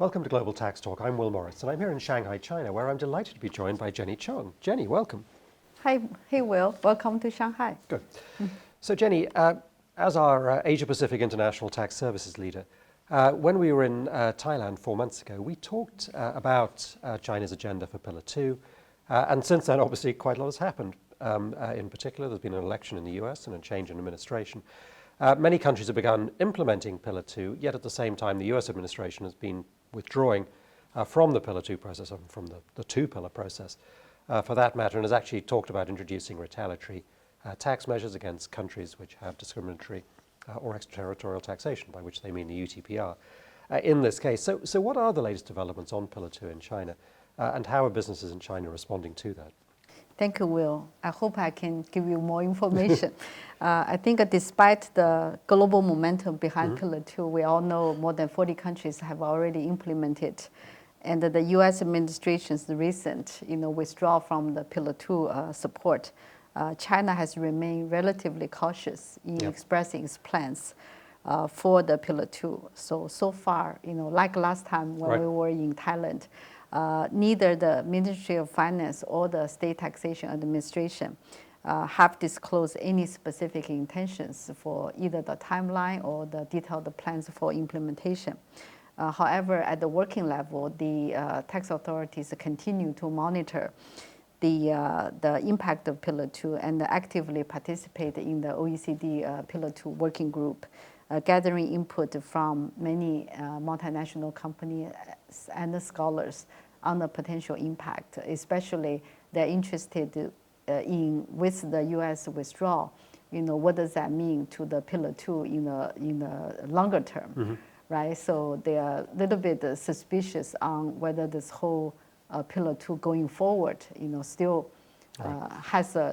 Welcome to Global Tax Talk. I'm Will Morris, and I'm here in Shanghai, China, where I'm delighted to be joined by Jenny Chong. Jenny, welcome. Hi, hey Will, welcome to Shanghai. Good. So Jenny, as our Asia-Pacific International Tax Services leader, when we were in Thailand 4 months ago, we talked about China's agenda for Pillar 2, and since then, obviously, quite a lot has happened. In particular, there's been an election in the US and a change in administration. Many countries have begun implementing Pillar 2, yet at the same time, the US administration has been withdrawing from the Pillar 2 process, and from the two-pillar process, for that matter, and has actually talked about introducing retaliatory tax measures against countries which have discriminatory or extraterritorial taxation, by which they mean the UTPR. In this case, so what are the latest developments on Pillar 2 in China, and how are businesses in China responding to that? Thank you, Will. I hope I can give you more information. I think despite the global momentum behind Pillar 2, we all know more than 40 countries have already implemented. And the US administration's recent withdrawal from the Pillar 2 support, China has remained relatively cautious in expressing its plans for the Pillar 2. So far, like last time when we were in Thailand, neither the Ministry of Finance or the State Taxation Administration have disclosed any specific intentions for either the timeline or the detailed plans for implementation. However, at the working level, the tax authorities continue to monitor the impact of Pillar 2 and actively participate in the OECD Pillar 2 working group, gathering input from many multinational companies and scholars on the potential impact. Especially, they're interested in, with the U.S. withdrawal, what does that mean to the Pillar 2 in the longer term, right? So they are a little bit suspicious on whether this whole Pillar 2 going forward, still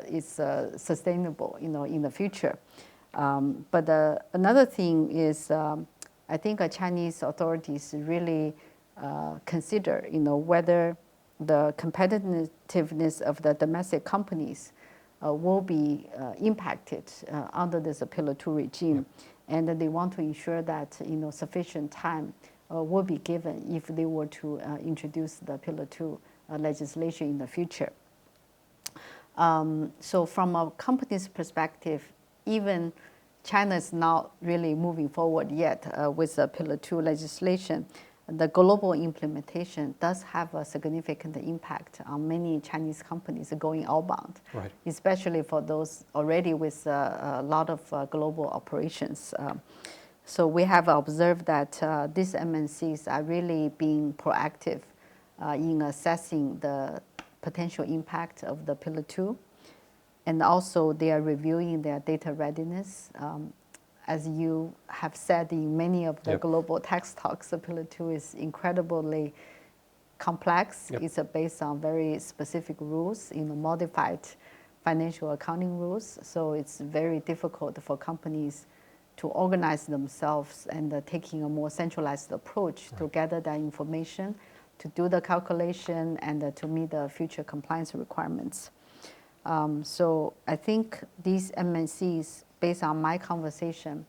is sustainable, in the future. But another thing is, I think Chinese authorities really consider, whether the competitiveness of the domestic companies will be impacted under this Pillar 2 regime, and they want to ensure that sufficient time will be given if they were to introduce the Pillar 2 legislation in the future. So from a company's perspective, even China is not really moving forward yet with the Pillar 2 legislation. The global implementation does have a significant impact on many Chinese companies going outbound, especially for those already with a lot of global operations. So we have observed that these MNCs are really being proactive in assessing the potential impact of the Pillar 2. And also, they are reviewing their data readiness. As you have said in many of the global tax talks, the Pillar 2 is incredibly complex. It's based on very specific rules, modified financial accounting rules. So it's very difficult for companies to organize themselves and taking a more centralized approach to gather that information, to do the calculation, and to meet the future compliance requirements. So I think these MNCs, based on my conversation,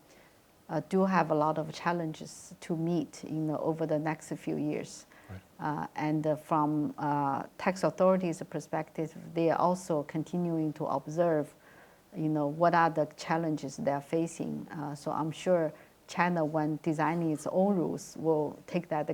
do have a lot of challenges to meet over the next few years. And from tax authorities' perspective, they are also continuing to observe what are the challenges they are facing. So I'm sure China, when designing its own rules, will take that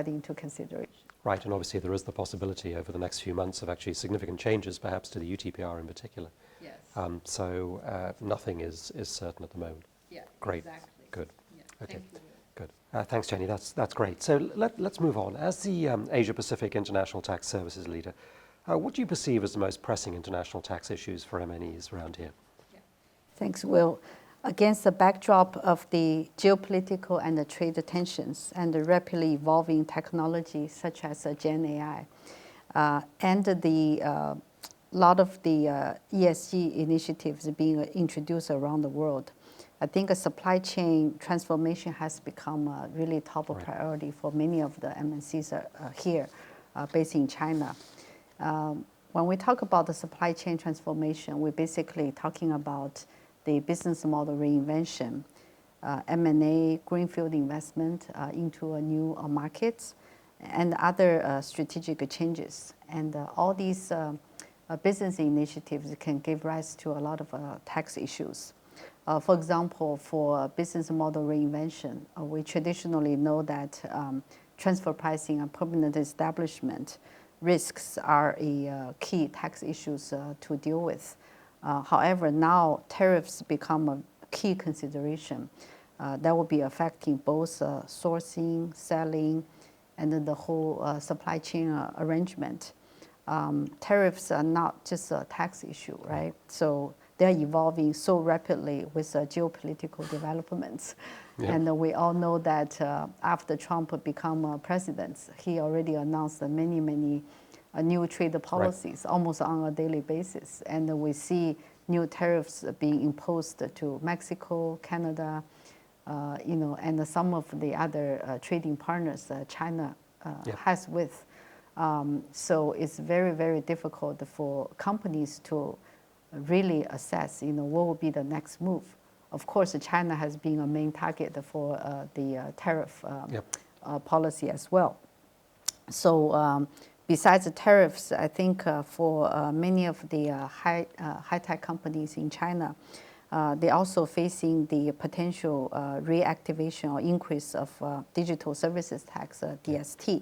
into consideration. Right, and obviously there is the possibility over the next few months of actually significant changes, perhaps to the UTPR in particular. Yes. So nothing is certain at the moment. Yeah, great. Exactly. Good. Yeah. Okay. Thank you. Good. Thanks, Jenny. That's great. So let's move on. As the Asia-Pacific International Tax Services leader, what do you perceive as the most pressing international tax issues for MNEs around here? Yeah. Thanks, Will. Against the backdrop of the geopolitical and the trade tensions and the rapidly evolving technology such as Gen AI, and the lot of the ESG initiatives being introduced around the world, I think a supply chain transformation has become a really top priority for many of the MNCs here based in China. When we talk about the supply chain transformation, we're basically talking about the business model reinvention, M&A, greenfield investment into a new markets, and other strategic changes. And all these business initiatives can give rise to a lot of tax issues. For example, for business model reinvention, we traditionally know that transfer pricing and permanent establishment risks are a key tax issues to deal with. However, now tariffs become a key consideration that will be affecting both sourcing, selling, and then the whole supply chain arrangement. Tariffs are not just a tax issue, right? So they're evolving so rapidly with geopolitical developments. Yeah. And we all know that after Trump became president, he already announced many new trade policies, right, almost on a daily basis. And we see new tariffs being imposed to Mexico, Canada, and some of the other trading partners China has with. So it's very difficult for companies to really assess, what will be the next move. Of course, China has been a main target for the tariff policy as well. So besides the tariffs, I think for many of the high-tech companies in China, they're also facing the potential reactivation or increase of digital services tax, DST,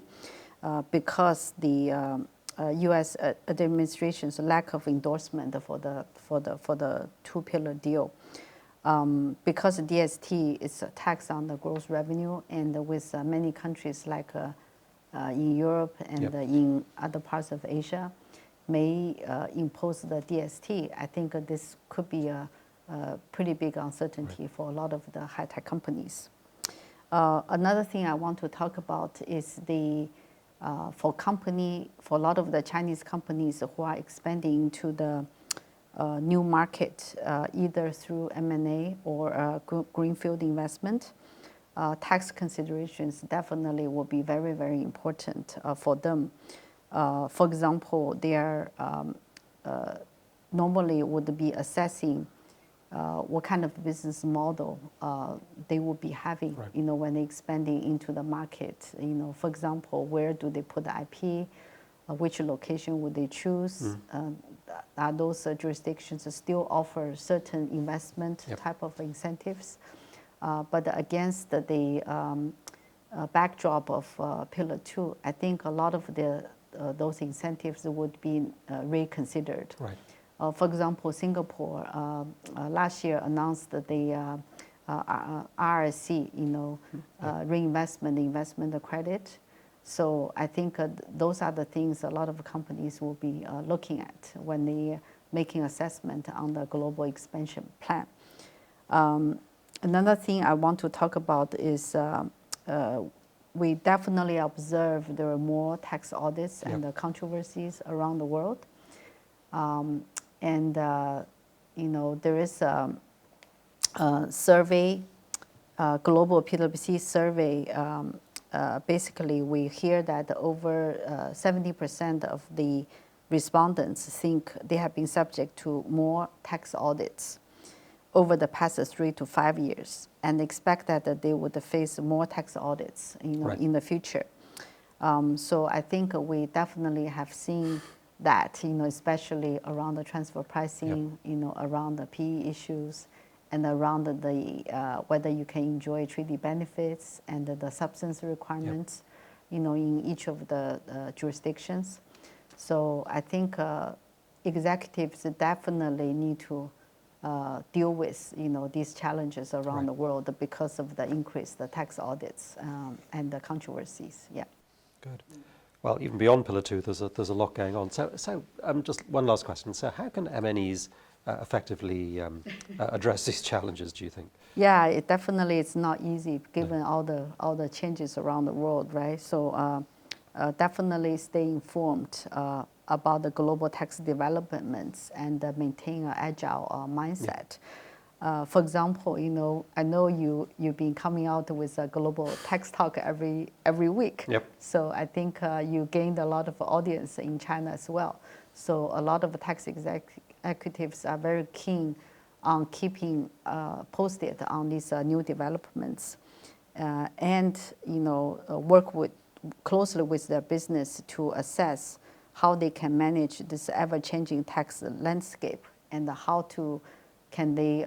because the U.S. administration's lack of endorsement for the two-pillar deal. Because DST is a tax on the gross revenue, and with many countries like in Europe and in other parts of Asia may impose the DST, I think this could be a pretty big uncertainty for a lot of the high-tech companies. Another thing I want to talk about is the for a lot of the Chinese companies who are expanding into the new market, either through M&A or greenfield investment, tax considerations definitely will be very important for them. For example, they are normally would be assessing what kind of business model they will be having, right, when they're expanding into the market. For example, where do they put the IP? Which location would they choose? Are those jurisdictions still offer certain investment type of incentives? But against the backdrop of Pillar 2, I think a lot of those incentives would be reconsidered. Right. For example, Singapore last year announced that the RRC, reinvestment investment credit. So I think those are the things a lot of companies will be looking at when they're making assessment on the global expansion plan. Another thing I want to talk about is we definitely observe there are more tax audits and controversies around the world. And there is a survey, global PwC survey. Basically, we hear that over 70% of the respondents think they have been subject to more tax audits over the past 3 to 5 years, and expect that they would face more tax audits, right, in the future. So I think we definitely have seen that, especially around the transfer pricing, around the PE issues, and around the whether you can enjoy treaty benefits and the substance requirements, in each of the jurisdictions. So I think executives definitely need to deal with, these challenges around the world because of the increased tax audits and the controversies. Yeah. Good. Well, even beyond Pillar 2, there's a lot going on. So just one last question. So how can MNEs effectively address these challenges, do you think? Yeah, it definitely is not easy given all the changes around the world, right? So definitely stay informed about the global tax developments and maintain an agile mindset. For example, I know you've been coming out with a global tax talk every week. Yep. So I think you gained a lot of audience in China as well. So a lot of tax executives are very keen on keeping posted on these new developments, and work closely with their business to assess how they can manage this ever-changing tax landscape and how can they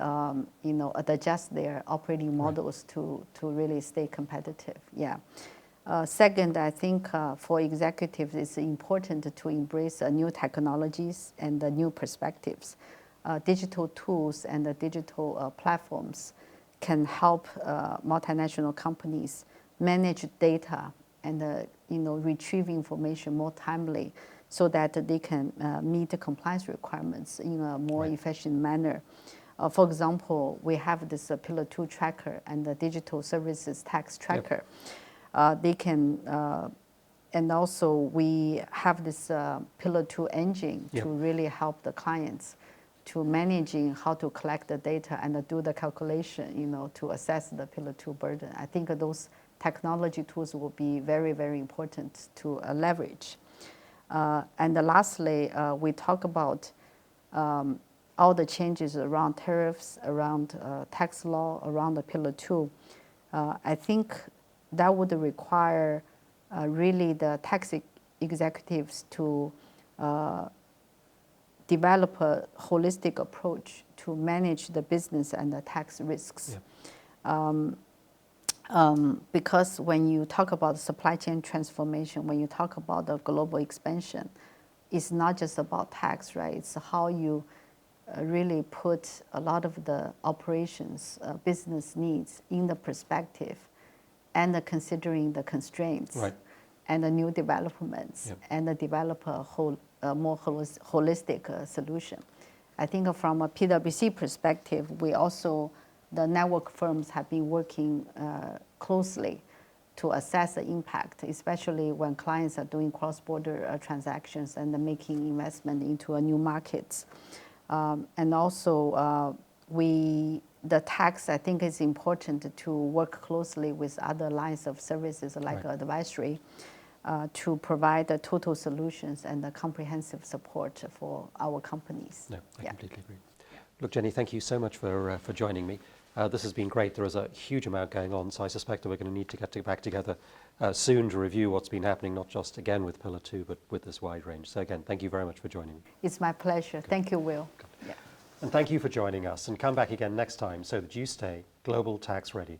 adjust their operating models to really stay competitive. Yeah. Second, I think for executives, it's important to embrace new technologies and new perspectives. Digital tools and the digital platforms can help multinational companies manage data and retrieve information more timely, so that they can meet the compliance requirements in a more efficient manner. For example, we have this Pillar 2 tracker and the digital services tax tracker. They can, and also we have this Pillar 2 engine to really help the clients to managing how to collect the data and do the calculation, to assess the Pillar 2 burden. I think those technology tools will be very, very important to leverage. And lastly, we talk about all the changes around tariffs, around tax law, around the Pillar 2. I think that would require really the tax executives to develop a holistic approach to manage the business and the tax risks. Because when you talk about supply chain transformation, when you talk about the global expansion, it's not just about tax, right? It's how you really put a lot of the operations, business needs in the perspective, and considering the constraints and the new developments, and develop a more holistic solution. I think from a PwC perspective, the network firms have been working closely to assess the impact, especially when clients are doing cross-border transactions and making investment into new markets. And also, the tax, I think, is important to work closely with other lines of services like advisory to provide the total solutions and the comprehensive support for our companies. No, I completely agree. Look, Jenny, thank you so much for joining me. This has been great. There is a huge amount going on, so I suspect that we're going to need to get back together soon to review what's been happening, not just again with Pillar 2, but with this wide range. So again, thank you very much for joining me. It's my pleasure. Good. Thank you, Will. And thank you for joining us, and come back again next time so that you stay global tax ready.